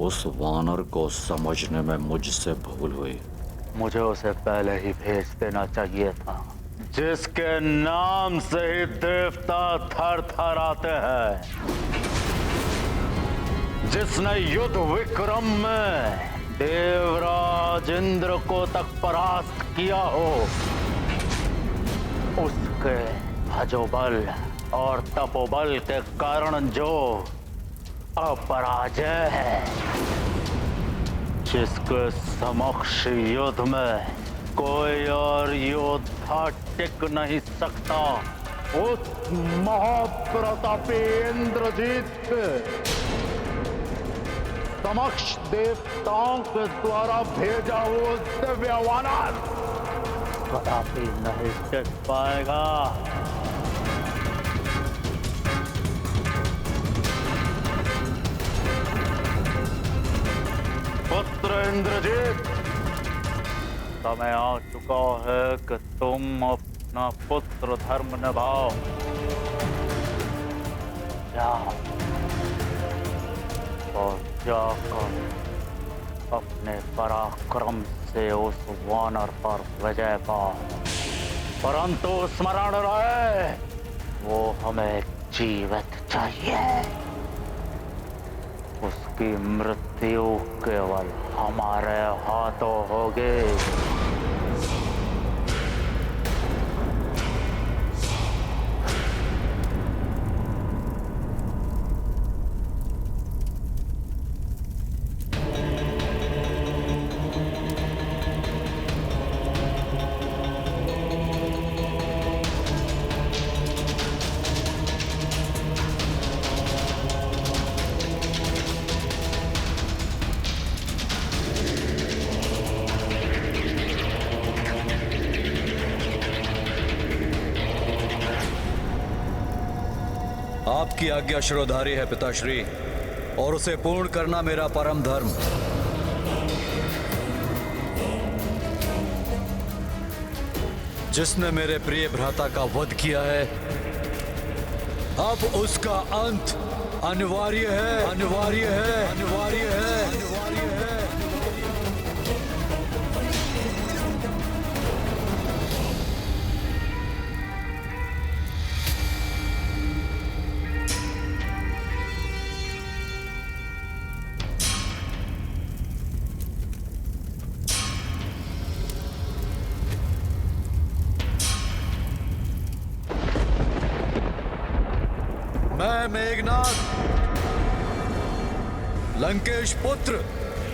उस वानर को समझने में मुझसे भूल हुई। मुझे उसे पहले ही भेज देना चाहिए था, जिसके नाम से ही देवता थर थर आते हैं, जिसने युद्ध विक्रम में देवराज इंद्र को तक परास्त किया हो। उसके भजोबल और तपोबल के कारण जो अपराजय है, जिसके समक्ष युद्ध में कोई और योद्धा टिक नहीं सकता, उस महाप्रतापी इंद्रजीत के समक्ष देवताओं के द्वारा भेजा हुआ दिव्य वानर कदापि नहीं टिक पाएगा। पुत्र इंद्रजीत, समय आ चुका है कि तुम अपना पुत्र धर्म निभाओ। जाओ और जाकर अपने पराक्रम से उस वानर पर विजय पाओ, परंतु स्मरण रहे वो हमें जीवित चाहिए। उसकी मृत्यु केवल हमारे हाथों होगी। आपकी आज्ञा शिरोधारी है पिताश्री, और उसे पूर्ण करना मेरा परम धर्म। जिसने मेरे प्रिय भ्राता का वध किया है, अब उसका अंत अनिवार्य है, अनिवार्य है, अनिवार्य है, अनिवार्य है। मैं मेघनाद, लंकेश पुत्र,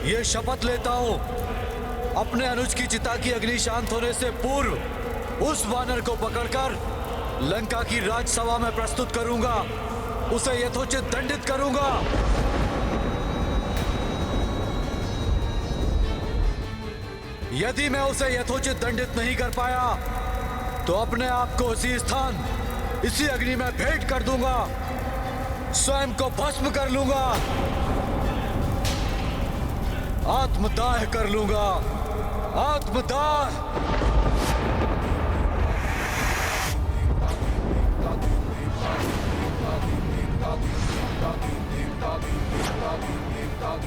ये शपथ लेता हूं, अपने अनुज की चिता की अग्नि शांत होने से पूर्व उस वानर को पकड़कर लंका की राजसभा में प्रस्तुत करूंगा, उसे यथोचित दंडित करूंगा। यदि मैं उसे यथोचित दंडित नहीं कर पाया तो अपने आप को उसी स्थान, इसी अग्नि में भेंट कर दूंगा, स्वयं को भस्म कर लूंगा, आत्मदाह कर लूंगा, आत्मदाह।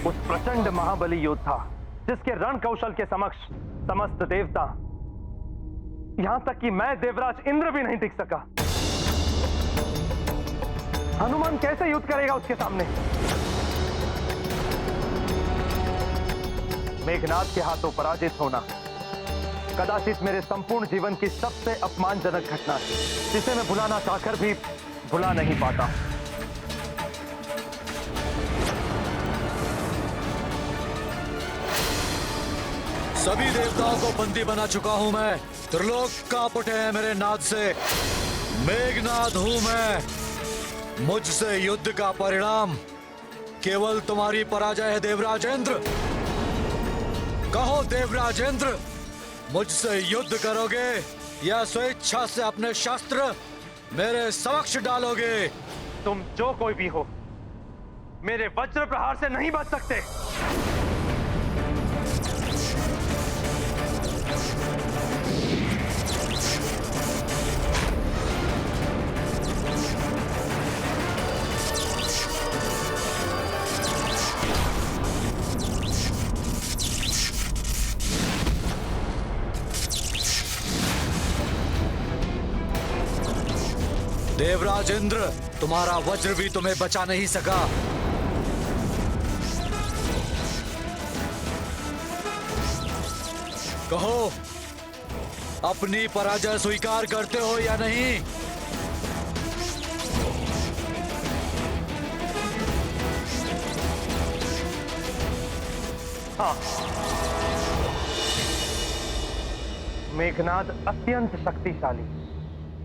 उस प्रचंड महाबली योद्धा जिसके रण कौशल के समक्ष समस्त देवता, यहां तक कि मैं देवराज इंद्र भी नहीं टिक सका, हनुमान कैसे युद्ध करेगा उसके सामने? मेघनाद के हाथों पराजित होना कदाचित मेरे संपूर्ण जीवन की सबसे अपमानजनक घटना है, जिसे मैं भुलाना चाहकर भी भुला नहीं पाता। सभी देवताओं को बंदी बना चुका हूं मैं, त्रिलोक कांप उठे हैं मेरे नाद से। मेघनाद हूं मैं, मुझसे युद्ध का परिणाम केवल तुम्हारी पराजय है देवराजेंद्र। कहो देवराजेंद्र, मुझसे युद्ध करोगे या स्वेच्छा से अपने शस्त्र मेरे समक्ष डालोगे? तुम जो कोई भी हो, मेरे वज्र प्रहार से नहीं बच सकते। देवराज इंद्र, तुम्हारा वज्र भी तुम्हें बचा नहीं सका। कहो, अपनी पराजय स्वीकार करते हो या नहीं? हाँ, मेघनाद अत्यंत शक्तिशाली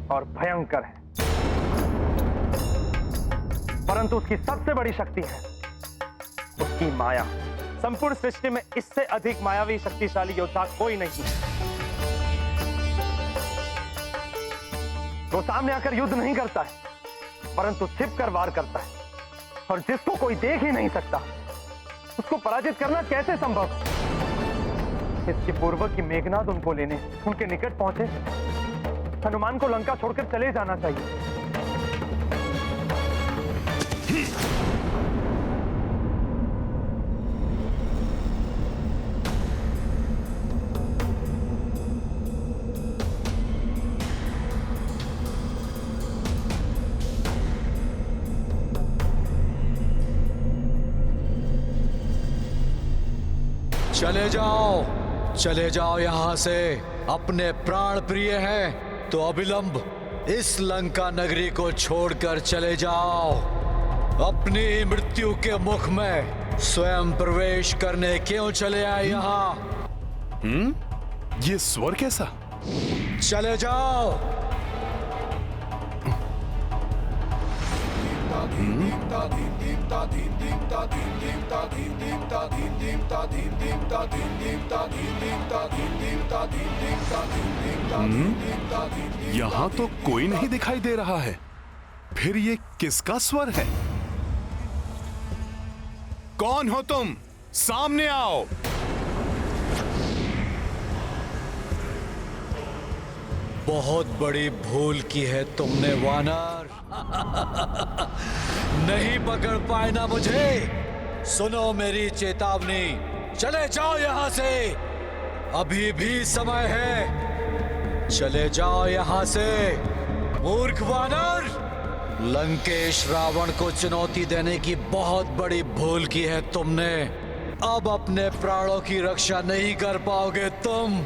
और भयंकर है, परंतु उसकी सबसे बड़ी शक्ति है उसकी माया। संपूर्ण सृष्टि में इससे अधिक मायावी शक्तिशाली योद्धा कोई नहीं है। वो सामने आकर युद्ध नहीं करता है, परंतु छिपकर वार करता है, और जिसको कोई देख ही नहीं सकता उसको पराजित करना कैसे संभव? इसके पूर्व की मेघनाद उनको लेने उनके निकट पहुंचे, हनुमान को लंका छोड़कर चले जाना चाहिए। चले जाओ यहां से। अपने प्राण प्रिय हैं तो अविलंब इस लंका नगरी को छोड़कर चले जाओ। अपनी मृत्यु के मुख में स्वयं प्रवेश करने क्यों चले आए यहाँ? ये स्वर कैसा? चले जाओ। यहाँ तो कोई नहीं दिखाई दे रहा है, फिर ये किसका स्वर है? कौन हो तुम? सामने आओ। बहुत बड़ी भूल की है तुमने वानर। नहीं पकड़ पाए ना मुझे। सुनो मेरी चेतावनी, चले जाओ यहां से, अभी भी समय है। चले जाओ यहां से, मूर्ख वानर। लंकेश रावण को चुनौती देने की बहुत बड़ी भूल की है तुमने। अब अपने प्राणों की रक्षा नहीं कर पाओगे तुम।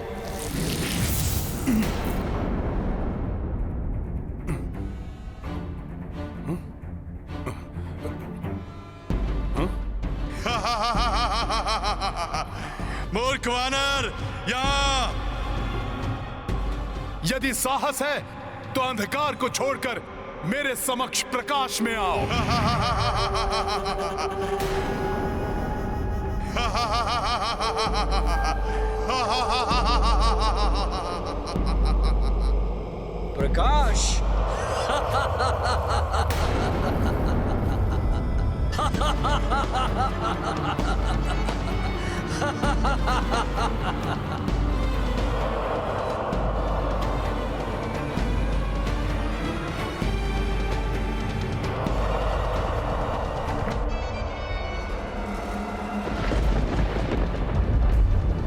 मूर्ख वानर, यहाँ! यदि साहस है तो अंधकार को छोड़कर मेरे समक्ष प्रकाश में आओ। प्रकाश?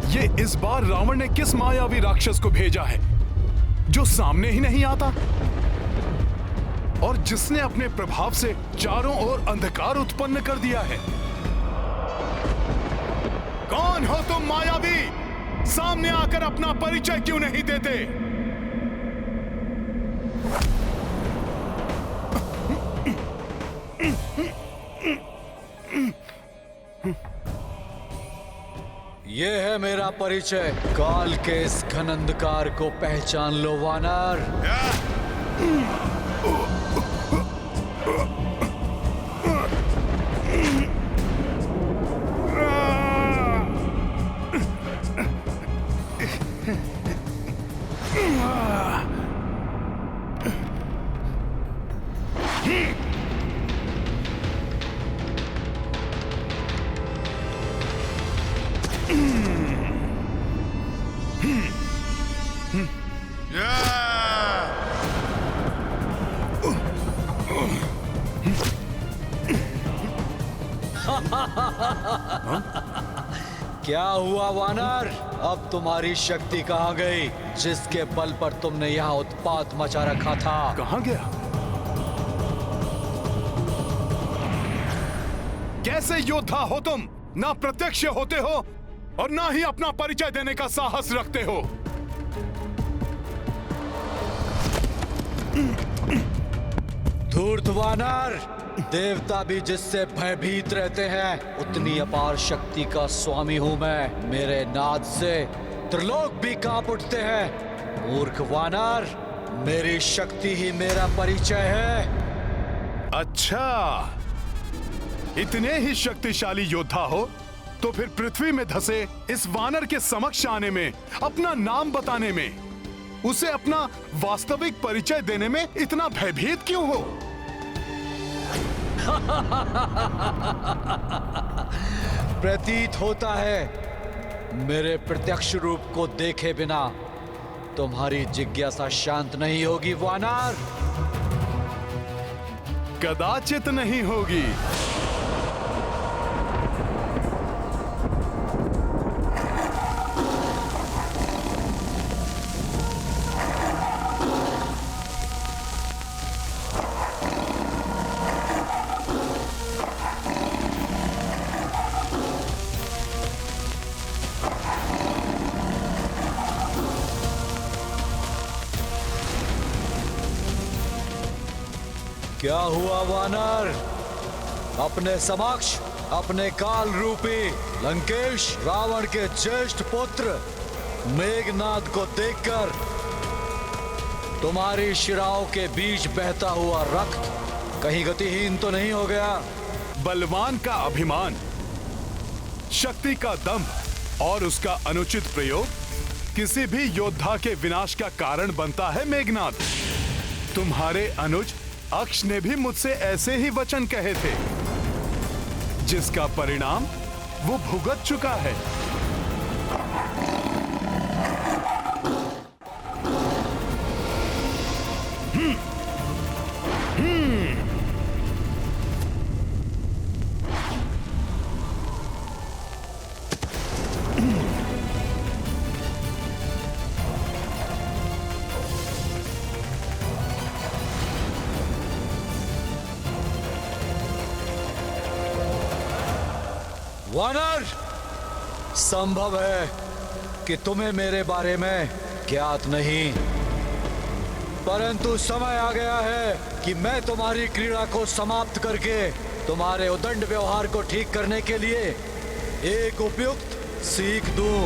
ये इस बार रावण ने किस मायावी राक्षस को भेजा है जो सामने ही नहीं आता और जिसने अपने प्रभाव से चारों ओर अंधकार उत्पन्न कर दिया है? कौन हो तुम मायावी? सामने आकर अपना परिचय क्यों नहीं देते? ये है मेरा परिचय। काल के इस घन अंधकार को पहचान लो वानर। क्या हुआ वानर? अब तुम्हारी शक्ति कहाँ गई जिसके बल पर तुमने यहाँ उत्पात मचा रखा था? कहाँ गया? कैसे योद्धा हो तुम? ना प्रत्यक्ष होते हो और ना ही अपना परिचय देने का साहस रखते हो। धूर्त वानर, देवता भी जिससे भयभीत रहते हैं उतनी अपार शक्ति का स्वामी हूं मैं। मेरे नाद से त्रिलोक भी कांप उठते हैं। मूर्ख वानर, मेरी शक्ति ही मेरा परिचय है। अच्छा, इतने ही शक्तिशाली योद्धा हो तो फिर पृथ्वी में धसे इस वानर के समक्ष आने में, अपना नाम बताने में, उसे अपना वास्तविक परिचय देने में इतना भयभीत क्यों हो? प्रतीत होता है मेरे प्रत्यक्ष रूप को देखे बिना तुम्हारी जिज्ञासा शांत नहीं होगी वानर। कदाचित नहीं होगी। क्या हुआ वानर? अपने समक्ष अपने काल रूपी लंकेश रावण के ज्येष्ठ पुत्र मेघनाद को देखकर तुम्हारी शिराओं के बीच बहता हुआ रक्त कहीं गतिहीन तो नहीं हो गया? बलवान का अभिमान, शक्ति का दंभ और उसका अनुचित प्रयोग किसी भी योद्धा के विनाश का कारण बनता है मेघनाद। तुम्हारे अनुज अक्ष ने भी मुझसे ऐसे ही वचन कहे थे, जिसका परिणाम वो भुगत चुका है। वानर, संभव है कि तुम्हें मेरे बारे में ज्ञात नहीं, परंतु समय आ गया है कि मैं तुम्हारी क्रीड़ा को समाप्त करके तुम्हारे उदंड व्यवहार को ठीक करने के लिए एक उपयुक्त सीख दूं।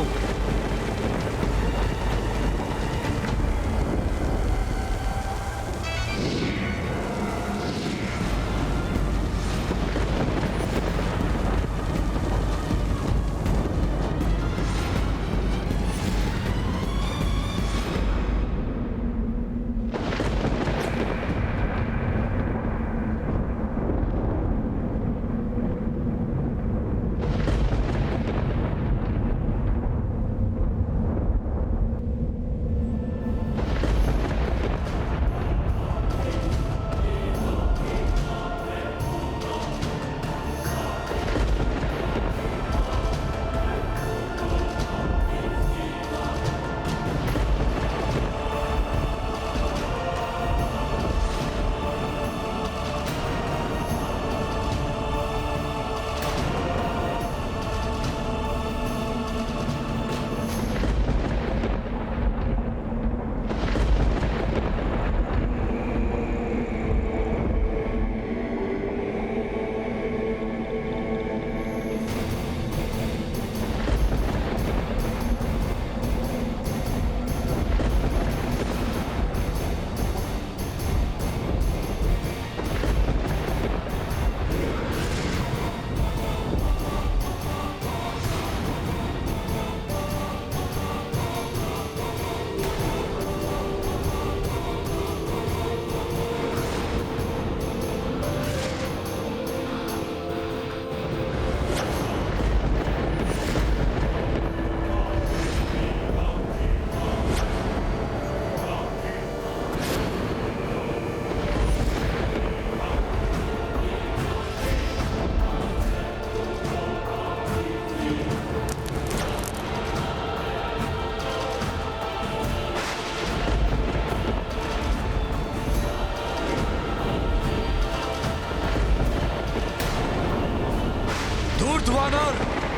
मूर्ख वानर,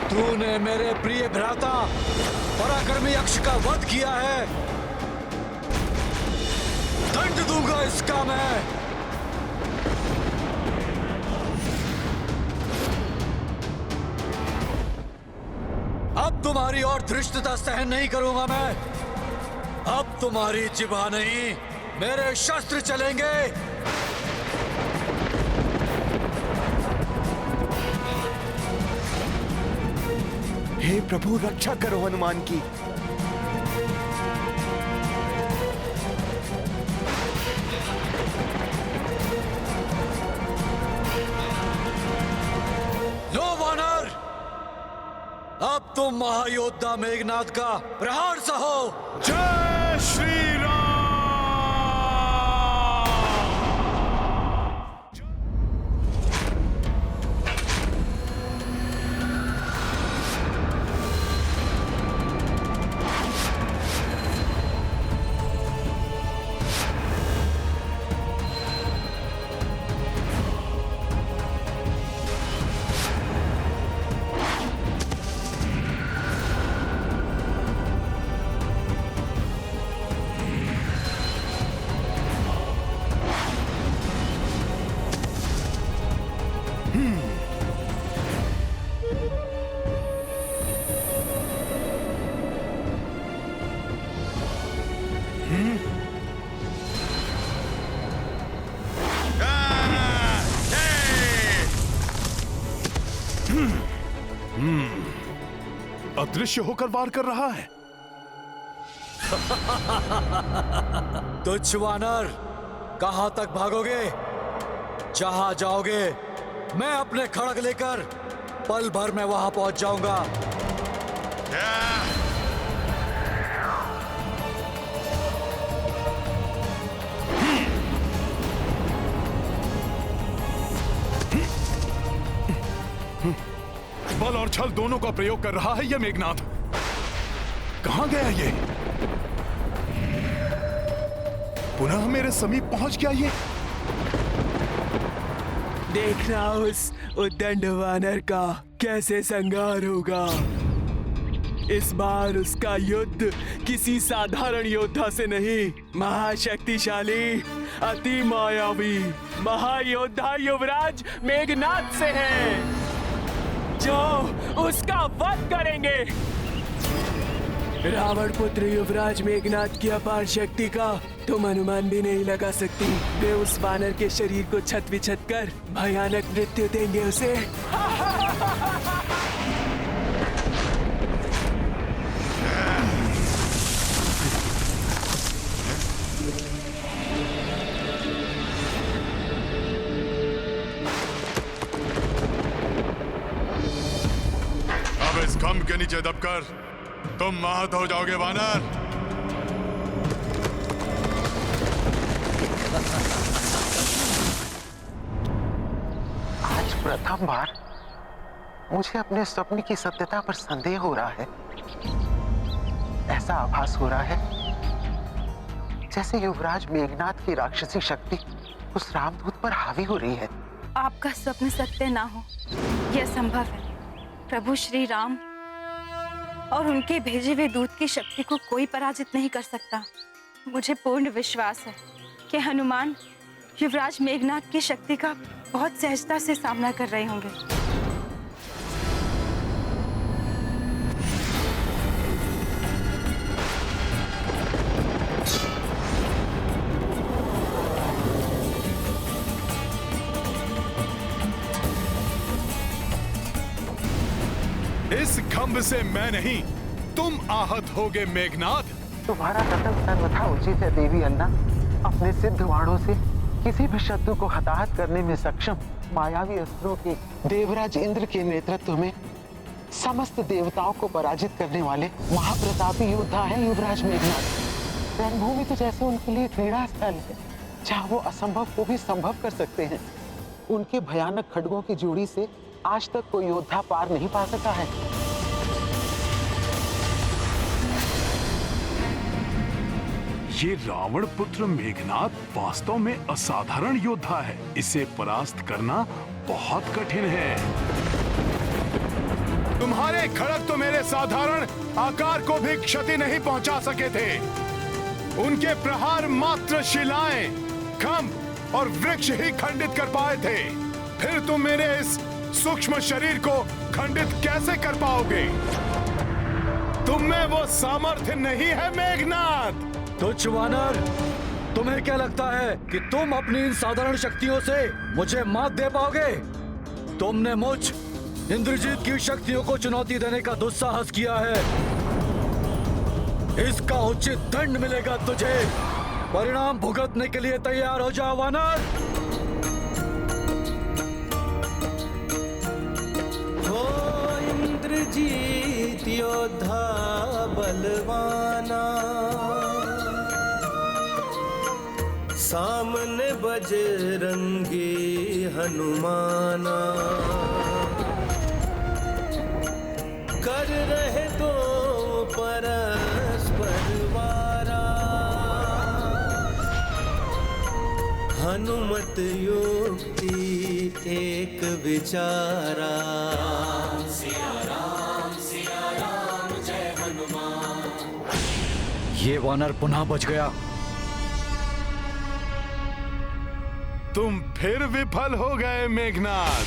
तूने मेरे प्रिय भ्राता पराक्रमी यक्ष का वध किया है। दंड दूंगा इसका मैं। अब तुम्हारी और धृष्टता सहन नहीं करूंगा मैं। अब तुम्हारी जिभा नहीं, मेरे शस्त्र चलेंगे। हे प्रभु, रक्षा करो हनुमान की। लो वानर, अब तुम महायोद्धा मेघनाद का प्रहार सहो। जय श्री राम। अदृश्य होकर वार कर रहा है। तुच्छ वानर, कहां तक भागोगे? जहां जाओगे मैं अपने खड़ग लेकर पल भर में वहां पहुंच जाऊंगा। बल और छल दोनों का प्रयोग कर रहा है यह मेघनाद। कहां गया ये? पुनः मेरे समीप पहुंच गया ये। देखना उस उद्दंड वानर का कैसे संहार होगा। इस बार उसका युद्ध किसी साधारण योद्धा से नहीं, महाशक्तिशाली, अति मायावी महायोद्धा युवराज मेघनाद से है, जो उसका वध करेंगे। रावण पुत्र युवराज मेघनाद की अपार शक्ति का तुम अनुमान भी नहीं लगा सकती। वे उस वानर के शरीर को छत विछत कर भयानक मृत्यु देंगे उसे। अब इस खंभ के नीचे दबकर तुम आहत हो जाओगे वानर। आज प्रथम बार मुझे अपने स्वप्न की सत्यता पर संदेह हो रहा है। ऐसा आभास हो रहा है जैसे युवराज मेघनाद की राक्षसी शक्ति उस रामदूत पर हावी हो रही है। आपका स्वप्न सत्य ना हो यह संभव है। प्रभु श्री राम और उनके भेजे हुए दूत की शक्ति को कोई पराजित नहीं कर सकता। मुझे पूर्ण विश्वास है कि हनुमान युवराज मेघनाद की शक्ति का बहुत सहजता से सामना कर रहे होंगे। इस खंभ से मैं नहीं, तुम आहत होगे मेघनाद। तुम्हारा कथन सर्वथा उचित है देवी अन्ना। अपने सिद्ध वाणों से किसी भी शत्रु को हताहत करने में सक्षम मायावी अस्त्रों के देवराज इंद्र के नेतृत्व में समस्त देवताओं को पराजित करने वाले महाप्रतापी योद्धा हैं युवराज मेघनाद। रणभूमि तो जैसे उनके लिए क्रीड़ा स्थल है, जहाँ वो असंभव को भी संभव कर सकते हैं। उनके भयानक खड्गों की जोड़ी से आज तक कोई योद्धा पार नहीं पा सका है। ये रावण पुत्र मेघनाद वास्तव में असाधारण योद्धा है। इसे परास्त करना बहुत कठिन है। तुम्हारे खड़ग तो मेरे साधारण आकार को भी क्षति नहीं पहुंचा सके थे। उनके प्रहार मात्र शिलाएं, खंभ और वृक्ष ही खंडित कर पाए थे। फिर तुम मेरे इस सूक्ष्म शरीर को खंडित कैसे कर पाओगे? तुम में वो सामर्थ्य नहीं है मेघनाद। तुच्छ वानर, तुम्हें क्या लगता है कि तुम अपनी इन साधारण शक्तियों से मुझे मात दे पाओगे? तुमने मुझ इंद्रजीत की शक्तियों को चुनौती देने का दुस्साहस किया है। इसका उचित दंड मिलेगा तुझे। परिणाम भुगतने के लिए तैयार हो जाओ वानर। हो इंद्रजीत योद्धा बलवाना, सामने बजरंगी हनुमाना, कर रहे दो परस्पर वारा, हनुमत युक्ति एक विचारा। ये वानर पुनः बच गया। तुम फिर विफल हो गए मेघनाद।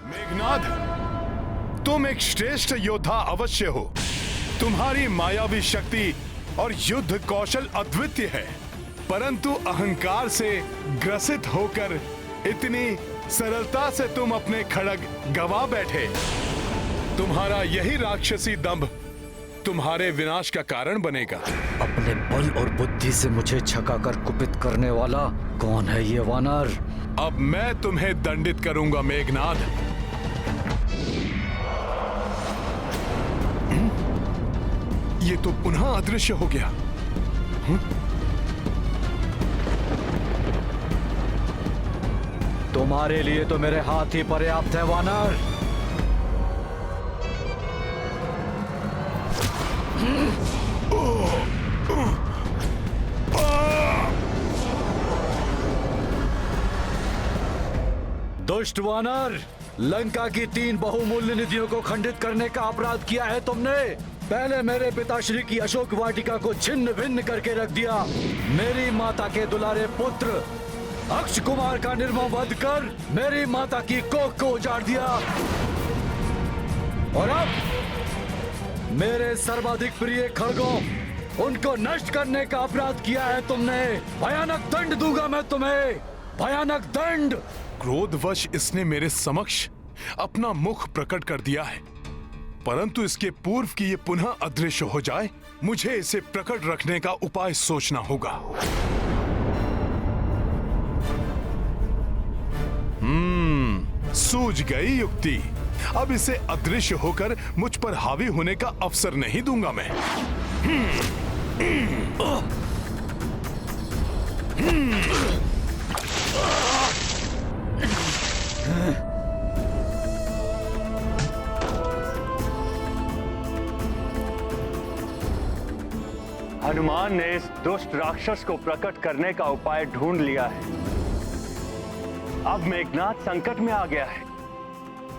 मेघनाद, तुम एक श्रेष्ठ योद्धा अवश्य हो। तुम्हारी मायावी शक्ति और युद्ध कौशल अद्वितीय है, परंतु अहंकार से ग्रसित होकर इतनी सरलता से तुम अपने खड़ग गवा बैठे। तुम्हारा यही राक्षसी दंभ तुम्हारे विनाश का कारण बनेगा। अपने बल और बुद्धि से मुझे छकाकर कुपित करने वाला कौन है ये वानर? अब मैं तुम्हें दंडित करूंगा मेघनाद। ये तो पुनः अदृश्य हो गया। तुम्हारे लिए तो मेरे हाथ ही पर्याप्त है वानर। दुष्ट वानर, लंका की 3 बहुमूल्य निधियों को खंडित करने का अपराध किया है तुमने। पहले मेरे पिताश्री की अशोक वाटिका को छिन्न भिन्न करके रख दिया। मेरी माता के दुलारे पुत्र अक्ष कुमार का निर्मम वध कर मेरी माता की कोख को उजाड़ दिया। और अब मेरे सर्वाधिक प्रिय खड़गों, उनको नष्ट करने का अपराध किया है तुमने। भयानक दंड दूंगा मैं तुम्हें, भयानक दंड। क्रोधवश इसने मेरे समक्ष अपना मुख प्रकट कर दिया है, परंतु इसके पूर्व कि ये पुनः अदृश्य हो जाए, मुझे इसे प्रकट रखने का उपाय सोचना होगा। सूझ गई युक्ति। अब इसे अदृश्य होकर मुझ पर हावी होने का अवसर नहीं दूंगा मैं। हनुमान ने इस दुष्ट राक्षस को प्रकट करने का उपाय ढूंढ लिया है। अब मेघनाद संकट में आ गया है।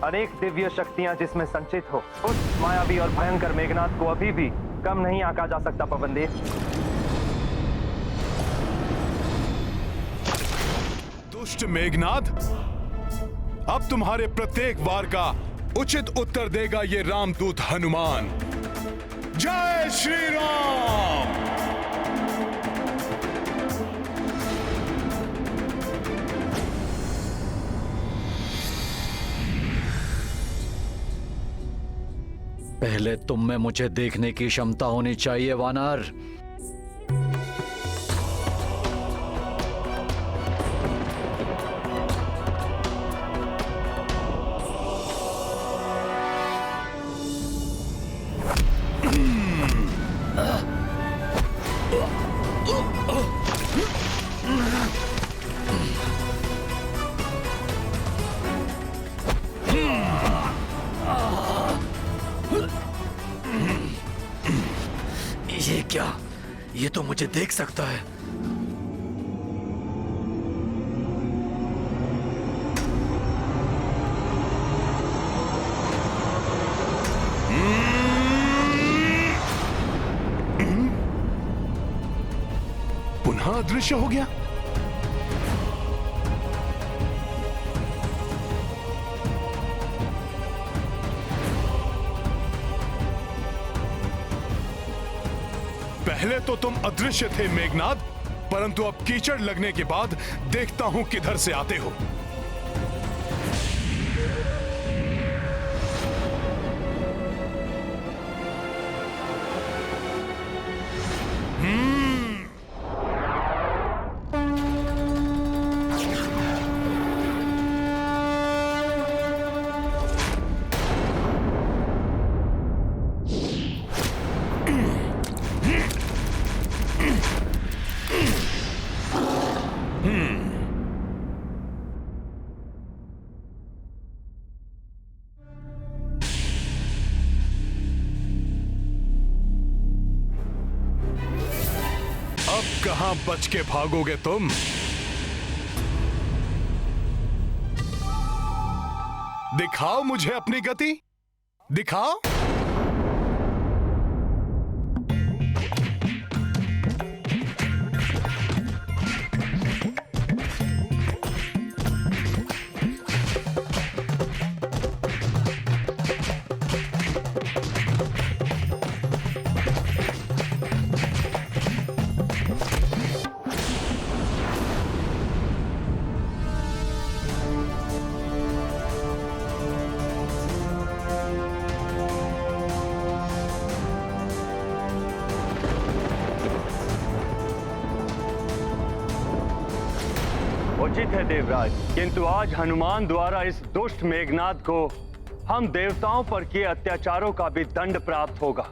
अनेक दिव्य शक्तियां जिसमें संचित हो, उस मायावी और भयंकर मेघनाद को अभी भी कम नहीं आंका जा सकता। पवनदेव, दुष्ट मेघनाद, अब तुम्हारे प्रत्येक वार का उचित उत्तर देगा ये रामदूत हनुमान। जय श्री राम। पहले तुम में मुझे देखने की क्षमता होनी चाहिए वानर। क्या ये तो मुझे देख सकता है? पुनः अदृश्य हो गया। पहले तो तुम अदृश्य थे मेघनाद, परंतु अब कीचड़ लगने के बाद देखता हूं किधर से आते हो। कहां बच के भागोगे तुम? दिखाओ मुझे अपनी गति, दिखाओ। उचित है देवराज, किंतु आज हनुमान द्वारा इस दुष्ट मेघनाद को हम देवताओं पर किए अत्याचारों का भी दंड प्राप्त होगा।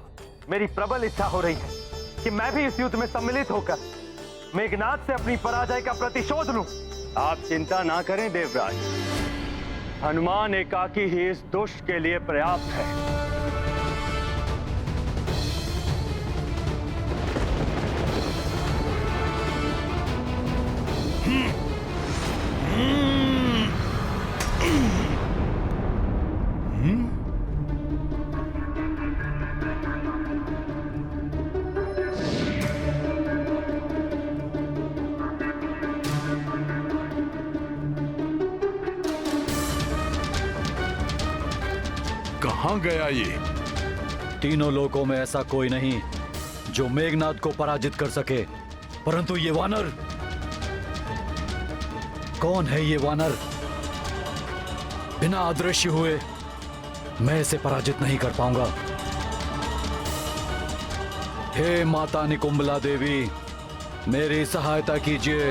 मेरी प्रबल इच्छा हो रही है कि मैं भी इस युद्ध में सम्मिलित होकर मेघनाद से अपनी पराजय का प्रतिशोध लूं। आप चिंता ना करें देवराज, हनुमान एकाकी ही इस दुष्ट के लिए पर्याप्त है। कहां गया ये? तीनों लोकों में ऐसा कोई नहीं जो मेघनाद को पराजित कर सके, परंतु ये वानर, कौन है ये वानर? बिना अदृश्य हुए मैं इसे पराजित नहीं कर पाऊंगा। हे माता निकुंबला देवी, मेरी सहायता कीजिए।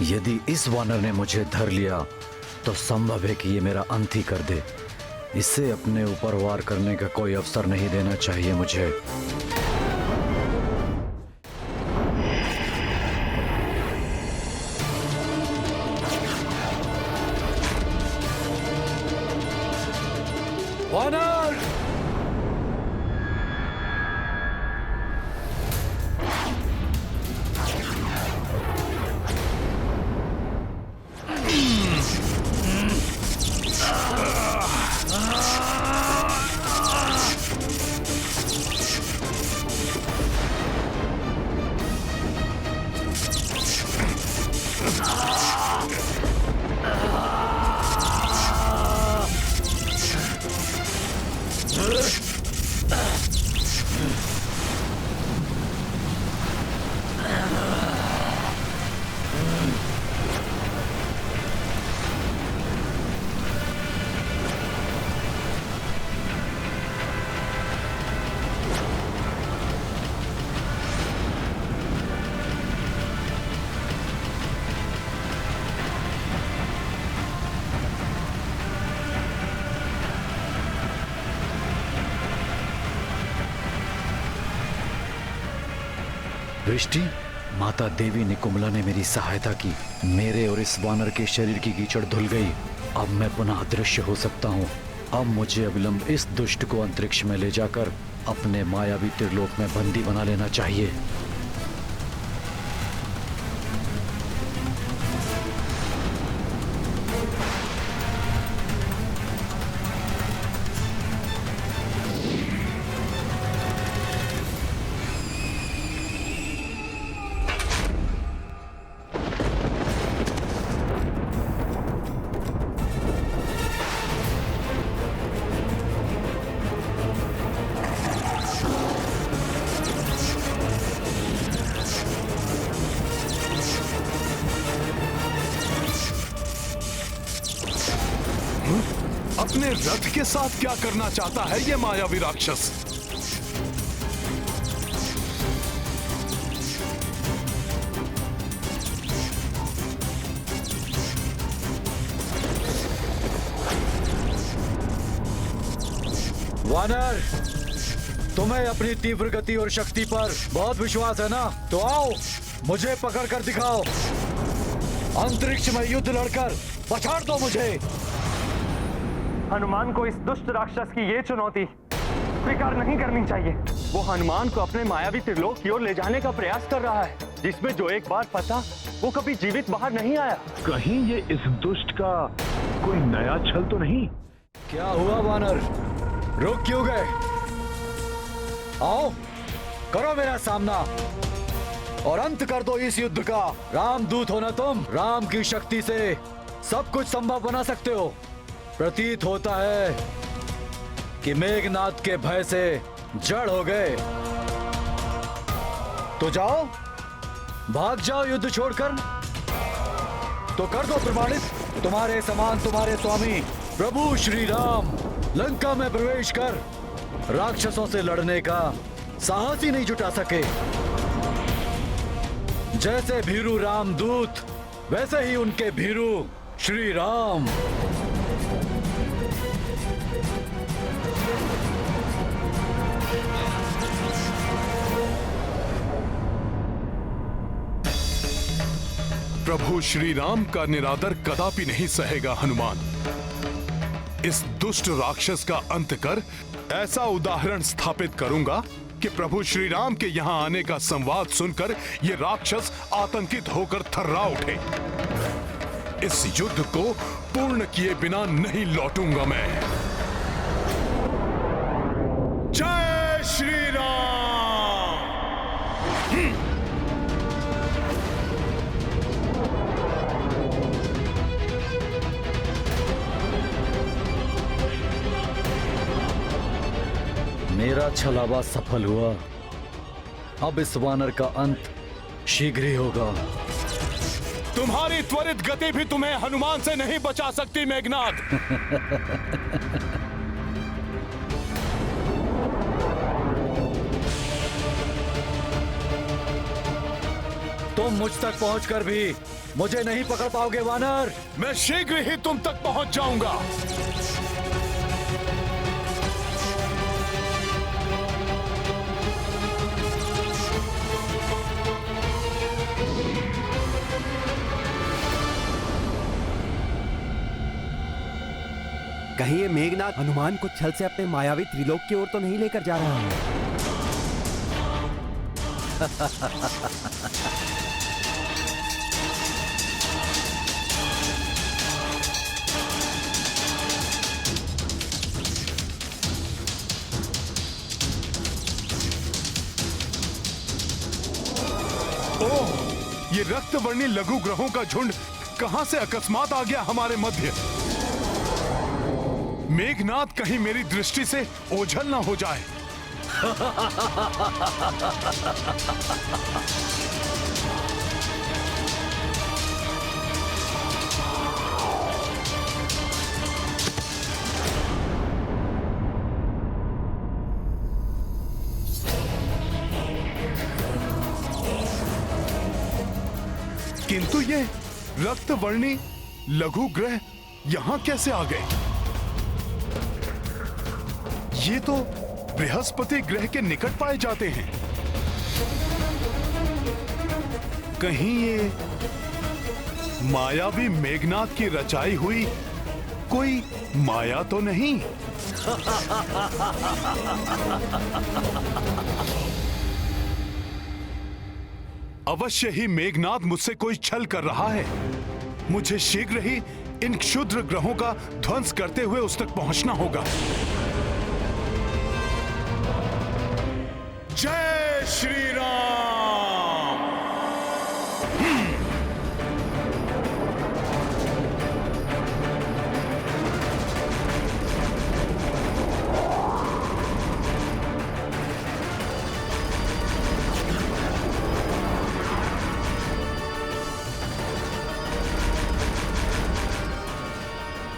यदि इस वानर ने मुझे धर लिया तो संभव है कि ये मेरा अंत ही कर दे। इसे अपने ऊपर वार करने का कोई अवसर नहीं देना चाहिए मुझे। वानर! दृष्टि, माता देवी निकुम्भला ने मेरी सहायता की। मेरे और इस वानर के शरीर की कीचड़ धुल गई। अब मैं पुनः अदृश्य हो सकता हूँ। अब मुझे अविलंब इस दुष्ट को अंतरिक्ष में ले जाकर अपने मायावी त्रिलोक में बंदी बना लेना चाहिए। अपने रथ के साथ क्या करना चाहता है ये मायावी राक्षस? वानर, तुम्हें अपनी तीव्र गति और शक्ति पर बहुत विश्वास है ना? तो आओ, मुझे पकड़ कर दिखाओ। अंतरिक्ष में युद्ध लड़कर पछाड़ दो मुझे। हनुमान को इस दुष्ट राक्षस की ये चुनौती स्वीकार नहीं करनी चाहिए। वो हनुमान को अपने मायावी त्रिलोक की ओर ले जाने का प्रयास कर रहा है, जिसमें जो एक बार फंसा वो कभी जीवित बाहर नहीं आया। कहीं ये इस दुष्ट का कोई नया छल तो नहीं? क्या हुआ वानर, रुक क्यों गए? आओ, करो मेरा सामना और अंत कर दो इस युद्ध का। रामदूत हो ना तुम? राम की शक्ति से सब कुछ संभव बना सकते हो। प्रतीत होता है कि मेघनाद के भय से जड़ हो गए। तो जाओ, भाग जाओ युद्ध छोड़कर। तो कर दो प्रमाणित, तुम्हारे समान तुम्हारे स्वामी प्रभु श्री राम लंका में प्रवेश कर राक्षसों से लड़ने का साहस ही नहीं जुटा सके। जैसे भीरू रामदूत, वैसे ही उनके भीरू श्री राम। प्रभु श्री राम का निरादर कदापि नहीं सहेगा हनुमान। इस दुष्ट राक्षस का अंत कर ऐसा उदाहरण स्थापित करूंगा कि प्रभु श्री राम के यहाँ आने का संवाद सुनकर ये राक्षस आतंकित होकर थर्रा उठे। इस युद्ध को पूर्ण किए बिना नहीं लौटूंगा मैं। जय श्री राम। मेरा छलावा सफल हुआ। अब इस वानर का अंत शीघ्र ही होगा। तुम्हारी त्वरित गति भी तुम्हें हनुमान से नहीं बचा सकती मेघनाद। तुम मुझ तक पहुंचकर भी मुझे नहीं पकड़ पाओगे वानर। मैं शीघ्र ही तुम तक पहुंच जाऊंगा। कहीं ये मेघनाद हनुमान को छल से अपने मायावी त्रिलोक की ओर तो नहीं लेकर जा रहा है? ओह, ये रक्तवर्णी लघु ग्रहों का झुंड कहां से अकस्मात आ गया हमारे मध्य? मेघनाद कहीं मेरी दृष्टि से ओझल ना हो जाए। किंतु ये रक्तवर्णी लघु ग्रह यहां कैसे आ गए? ये तो बृहस्पति ग्रह के निकट पाए जाते हैं। कहीं ये मायावी मेघनाद की रचाई हुई कोई माया तो नहीं? अवश्य ही मेघनाद मुझसे कोई छल कर रहा है। मुझे शीघ्र ही इन क्षुद्र ग्रहों का ध्वंस करते हुए उस तक पहुंचना होगा। जय श्री राम।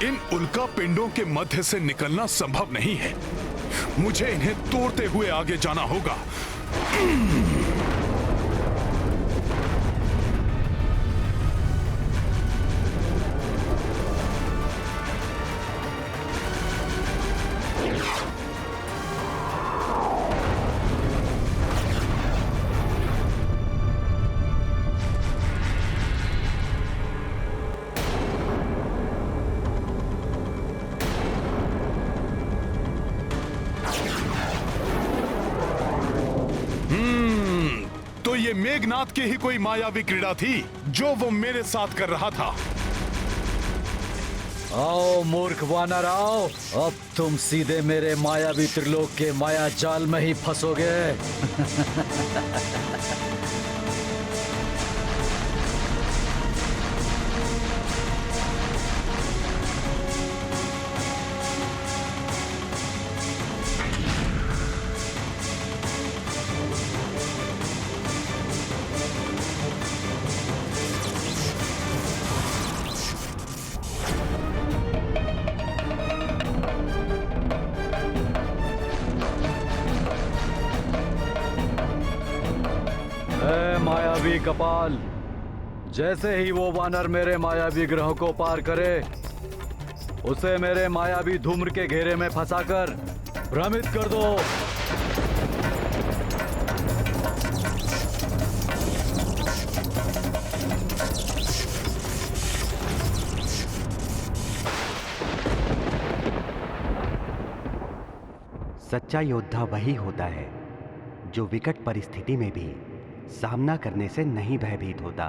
इन उल्का पिंडों के मध्य से निकलना संभव नहीं है। मुझे इन्हें तोड़ते हुए आगे जाना होगा। तो ये मेघनाद की ही कोई मायावी क्रीड़ा थी जो वो मेरे साथ कर रहा था। आओ मूर्ख वानर आओ, अब तुम सीधे मेरे मायावी त्रिलोक के माया जाल में ही फंसोगे। मायावी कपाल, जैसे ही वो वानर मेरे मायावी ग्रहों को पार करे, उसे मेरे मायावी धूम्र के घेरे में फंसाकर भ्रमित कर दो। सच्चा योद्धा वही होता है जो विकट परिस्थिति में भी सामना करने से नहीं भयभीत होता।